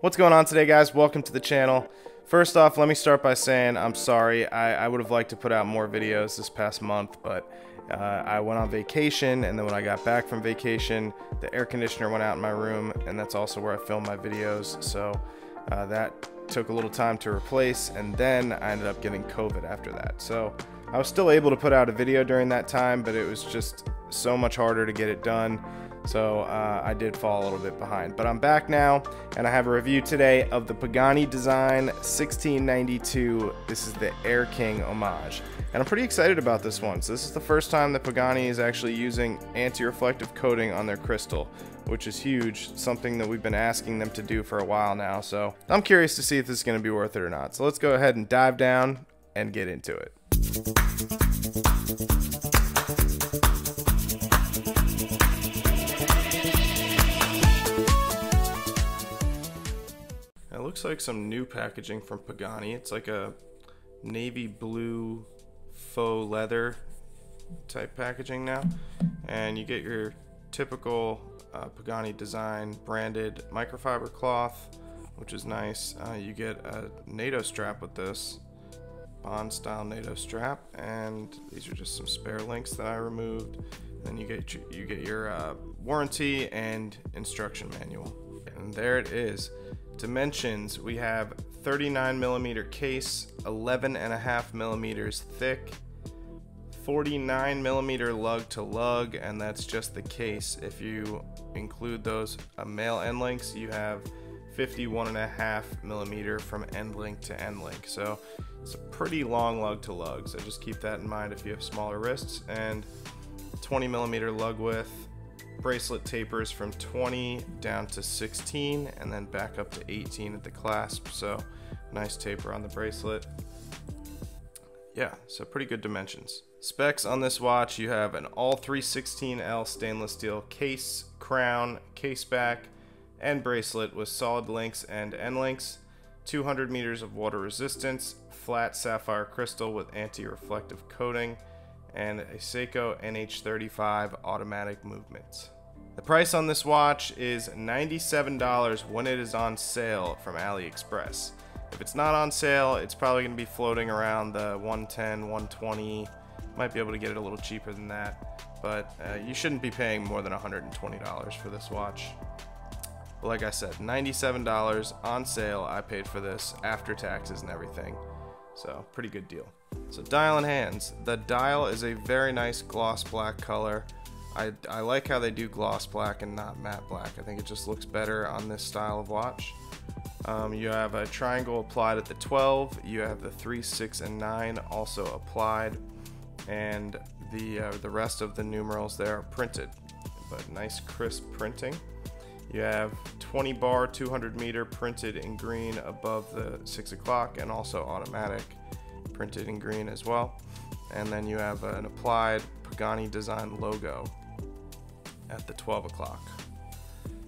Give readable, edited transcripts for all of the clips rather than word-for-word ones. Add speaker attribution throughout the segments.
Speaker 1: What's going on today, guys? Welcome to the channel. First off, let me start by saying I'm sorry. I would have liked to put out more videos this past month, but I went on vacation, and then when I got back from vacation, the air conditioner went out in my room, and that's also where I film my videos, so that took a little time to replace, and then I ended up getting COVID after that. So I was still able to put out a video during that time, but it was just so much harder to get it done. So I did fall a little bit behind, but I'm back now, and I have a review today of the Pagani Design 1692. This is the Air King homage, and I'm pretty excited about this one. So this is the first time that Pagani is actually using anti-reflective coating on their crystal, which is huge, something that we've been asking them to do for a while now. So I'm curious to see if this is going to be worth it or not. So let's go ahead and dive down and get into it. It looks like some new packaging from Pagani. It's like a navy blue faux leather type packaging now, and you get your typical Pagani Design branded microfiber cloth, which is nice. You get a NATO strap with this, Bond style NATO strap, and these are just some spare links that I removed. Then you get your warranty and instruction manual, and there it is. Dimensions: we have 39mm case, 11.5 millimeters thick, 49mm lug to lug, and that's just the case. If you include those male end links, you have 51.5mm from end link to end link. So it's a pretty long lug to lug, so just keep that in mind if you have smaller wrists. And 20mm lug width. Bracelet tapers from 20 down to 16 and then back up to 18 at the clasp, so nice taper on the bracelet. Yeah, so pretty good dimensions. Specs on this watch: you have an all 316L stainless steel case, crown, case back, and bracelet with solid links and end links, 200 meters of water resistance, flat sapphire crystal with anti-reflective coating, and a Seiko NH35 automatic movement. The price on this watch is $97 when it is on sale from AliExpress. If it's not on sale, it's probably going to be floating around the $110, $120. Might be able to get it a little cheaper than that, but you shouldn't be paying more than $120 for this watch. But like I said, $97 on sale. I paid for this after taxes and everything, so pretty good deal. So dial and hands. The dial is a very nice gloss black color. I like how they do gloss black and not matte black. I think it just looks better on this style of watch. You have a triangle applied at the 12. You have the 3, 6, and 9 also applied, and the rest of the numerals there are printed, but nice crisp printing. You have 20 bar 200 meter printed in green above the 6 o'clock, and also automatic printed in green as well. And then you have an applied Pagani Design logo at the 12 o'clock.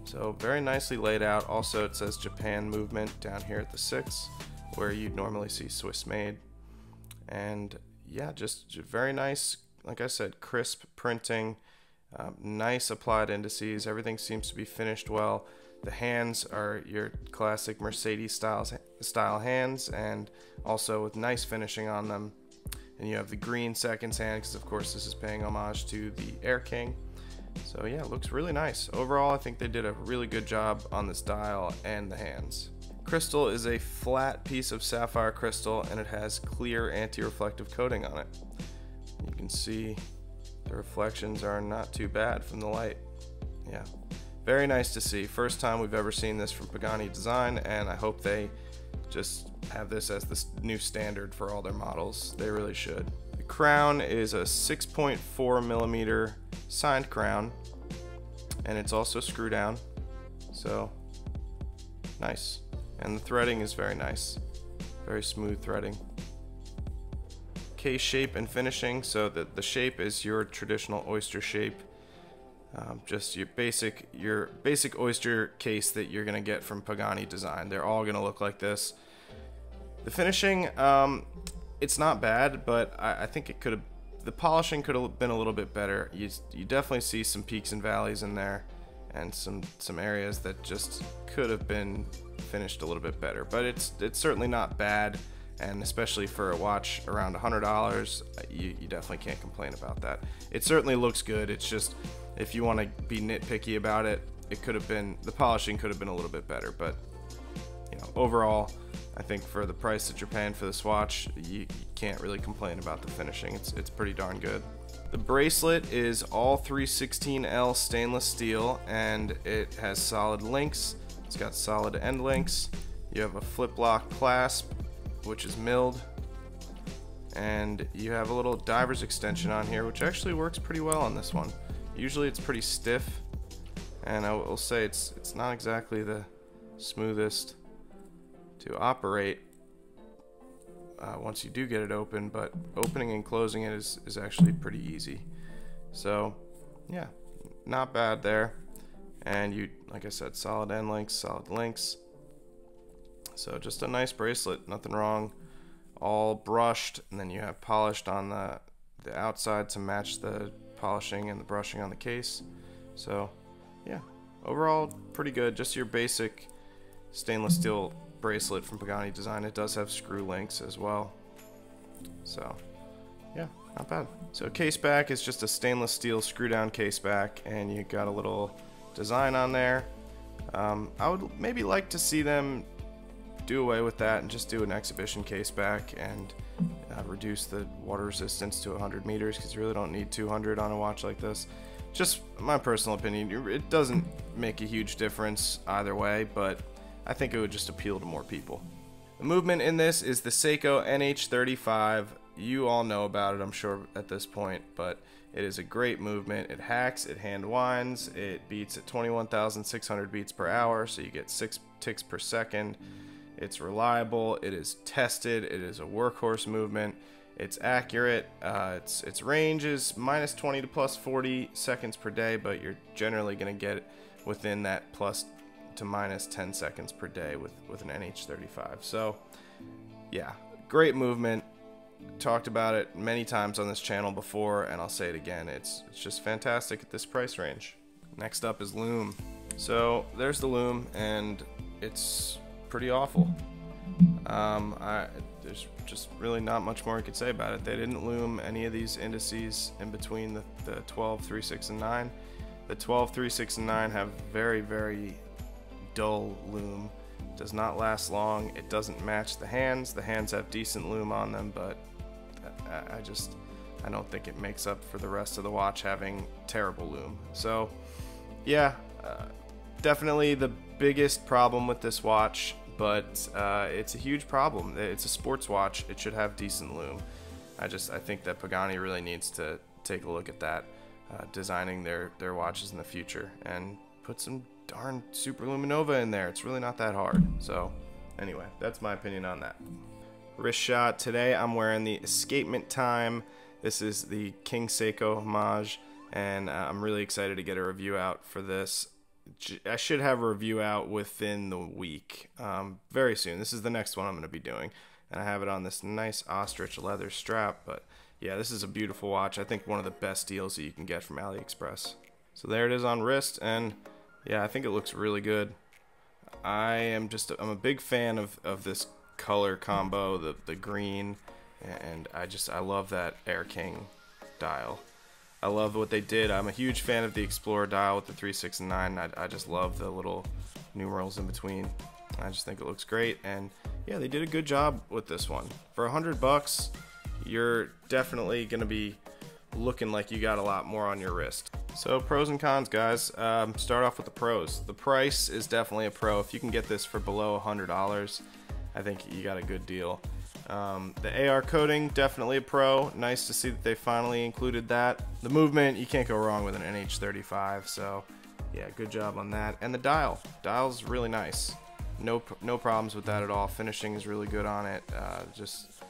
Speaker 1: So very nicely laid out. Also, it says Japan movement down here at the 6, where you'd normally see Swiss made. And yeah, just very nice, like I said, crisp printing, nice applied indices. Everything seems to be finished well. The hands are your classic Mercedes style hands, and also with nice finishing on them. And you have the green seconds hand, because of course this is paying homage to the Air King. So yeah, it looks really nice. Overall, I think they did a really good job on this dial and the hands. Crystal is a flat piece of sapphire crystal, and it has clear anti-reflective coating on it. You can see the reflections are not too bad from the light. Yeah, very nice to see. First time we've ever seen this from Pagani Design, and I hope they just have this as the new standard for all their models. They really should. The crown is a 6.4mm signed crown, and it's also screw down, so nice. And the threading is very nice, very smooth threading. Case shape and finishing: so the shape is your traditional oyster shape, just your basic oyster case that you're gonna get from Pagani Design. They're all gonna look like this. The finishing, it's not bad, but I think it could have, the polishing could have been a little bit better. You definitely see some peaks and valleys in there, and some areas that just could have been finished a little bit better. But it's certainly not bad, and especially for a watch around $100, you definitely can't complain about that. It certainly looks good. It's just, if you want to be nitpicky about it, the polishing could have been a little bit better. But you know, overall, I think for the price that you're paying for this watch, you can't really complain about the finishing. It's pretty darn good. The bracelet is all 316L stainless steel, and it has solid links. It's got solid end links. You have a flip lock clasp, which is milled, and you have a little diver's extension on here, which actually works pretty well on this one. Usually it's pretty stiff, and I will say it's not exactly the smoothest to operate once you do get it open, but opening and closing it is actually pretty easy. So yeah, not bad there. And you, like I said, solid end links, solid links. So just a nice bracelet, nothing wrong. All brushed, and then you have polished on the outside to match the polishing and the brushing on the case. So yeah, overall pretty good. Just your basic stainless steel bracelet from Pagani Design. It does have screw links as well. So yeah, not bad. So case back is just a stainless steel screw down case back, and you got a little design on there. I would maybe like to see them do away with that and just do an exhibition case back and reduce the water resistance to 100 meters, because you really don't need 200 on a watch like this. Just my personal opinion. It doesn't make a huge difference either way, but I think it would just appeal to more people. The movement in this is the Seiko NH35. You all know about it, I'm sure, at this point, but it is a great movement. It hacks, it hand winds, it beats at 21,600 beats per hour, so you get 6 ticks per second. It's reliable, it is tested, it is a workhorse movement, it's accurate, its range is -20 to +40 seconds per day, but you're generally going to get within that plus to -10 seconds per day with an NH35. So yeah, great movement. Talked about it many times on this channel before, and I'll say it again, it's just fantastic at this price range. Next up is Lume. So there's the Lume, and it's pretty awful. There's just really not much more I could say about it. They didn't lume any of these indices in between the 12, 3, 6, and 9. The 12, 3, 6, and 9 have very, very dull lume. It does not last long. It doesn't match the hands. The hands have decent lume on them, but I don't think it makes up for the rest of the watch having terrible lume. So yeah, definitely the biggest problem with this watch, but it's a huge problem. It's a sports watch. It should have decent lume. I think that Pagani really needs to take a look at that, designing their watches in the future, and put some darn Super Luminova in there. It's really not that hard. So anyway, that's my opinion on that. Wrist shot. Today I'm wearing the Escapement Time. This is the King Seiko homage, and I'm really excited to get a review out for this. I should have a review out within the week, very soon. This is the next one I'm going to be doing, and I have it on this nice ostrich leather strap. But yeah, this is a beautiful watch. I think one of the best deals that you can get from AliExpress. So there it is on wrist, and yeah, I think it looks really good. I'm a big fan of this color combo, the green, and I love that Air King dial. I love what they did. I'm a huge fan of the Explorer dial with the 3, 6, and 9. I just love the little numerals in between. I just think it looks great, and yeah, they did a good job with this one. For $100, you're definitely gonna be looking like you got a lot more on your wrist. So pros and cons, guys. Start off with the pros. The price is definitely a pro. If you can get this for below $100, I think you got a good deal. The AR coating, definitely a pro. Nice to see that they finally included that. The movement, you can't go wrong with an NH35, so yeah, good job on that. And the dial's really nice. No problems with that at all. Finishing is really good on it. Just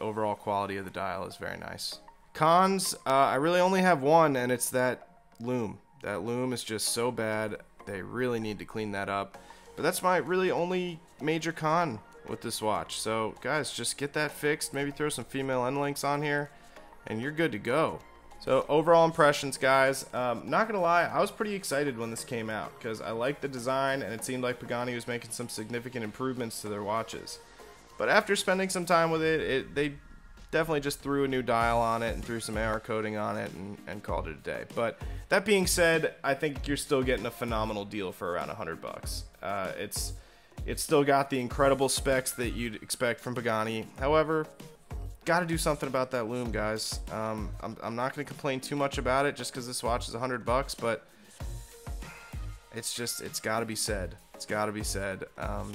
Speaker 1: overall quality of the dial is very nice. Cons, I really only have one, and it's that lume. That lume is just so bad. They really need to clean that up. But that's my really only major con with this watch. So guys, just get that fixed. Maybe throw some female end links on here, and you're good to go. So overall impressions, guys, not gonna lie, I was pretty excited when this came out because I liked the design and it seemed like Pagani was making some significant improvements to their watches. But after spending some time with it, they definitely just threw a new dial on it and threw some AR coating on it and called it a day. But that being said, I think you're still getting a phenomenal deal for around $100. It's still got the incredible specs that you'd expect from Pagani. However, got to do something about that lume, guys. I'm not going to complain too much about it just because this watch is $100, but it's got to be said. It's got to be said.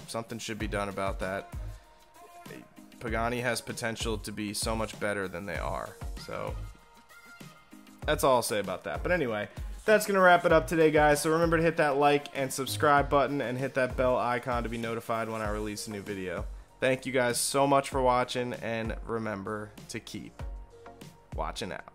Speaker 1: Something should be done about that. Pagani has potential to be so much better than they are. So that's all I'll say about that. But anyway, that's going to wrap it up today, guys. So remember to hit that like and subscribe button and hit that bell icon to be notified when I release a new video. Thank you guys so much for watching, and remember to keep watching out.